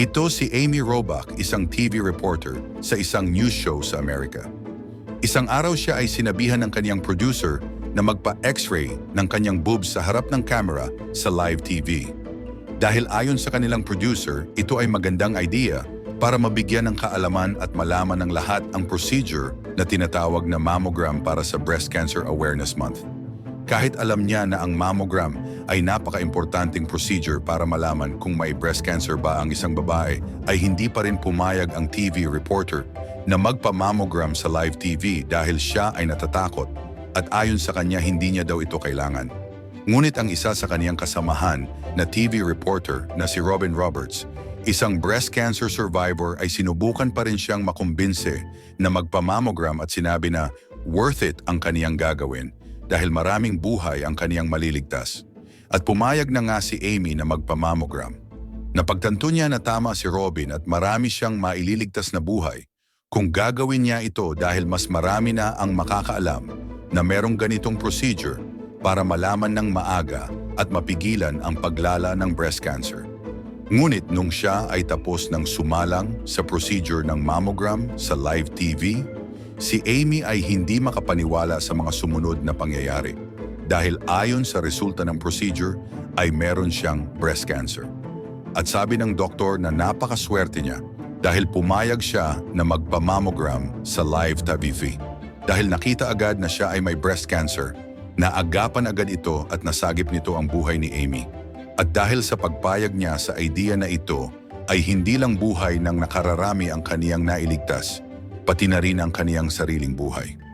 Ito si Amy Robach, isang TV reporter sa isang news show sa Amerika. Isang araw siya ay sinabihan ng kanyang producer na magpa-x-ray ng kanyang boobs sa harap ng camera sa live TV. Dahil ayon sa kanilang producer, ito ay magandang idea para mabigyan ng kaalaman at malaman ng lahat ang procedure na tinatawag na mammogram para sa Breast Cancer Awareness Month. Kahit alam niya na ang mammogram ay napaka-importanting procedure para malaman kung may breast cancer ba ang isang babae, ay hindi pa rin pumayag ang TV reporter na magpa-mammogram sa live TV dahil siya ay natatakot at ayon sa kanya hindi niya daw ito kailangan. Ngunit ang isa sa kaniyang kasamahan na TV reporter na si Robin Roberts, isang breast cancer survivor, ay sinubukan pa rin siyang makumbinse na magpa-mammogram at sinabi na worth it ang kaniyang gagawin dahil maraming buhay ang kaniyang maliligtas. At pumayag na nga si Amy na magpa-mammogram. Napagtanto niya na tama si Robin at marami siyang maililigtas na buhay kung gagawin niya ito dahil mas marami na ang makakaalam na merong ganitong procedure para malaman ng maaga at mapigilan ang paglala ng breast cancer. Ngunit nung siya ay tapos ng sumalang sa procedure ng mammogram sa live TV, si Amy ay hindi makapaniwala sa mga sumunod na pangyayari dahil ayon sa resulta ng procedure ay meron siyang breast cancer. At sabi ng doktor na napakaswerte niya dahil pumayag siya na magpa-mammogram sa live TV. Dahil nakita agad na siya ay may breast cancer, naagapan agad ito at nasagip nito ang buhay ni Amy. At dahil sa pagpayag niya sa idea na ito, ay hindi lang buhay ng nakararami ang kaniyang nailigtas, pati na rin ang kaniyang sariling buhay.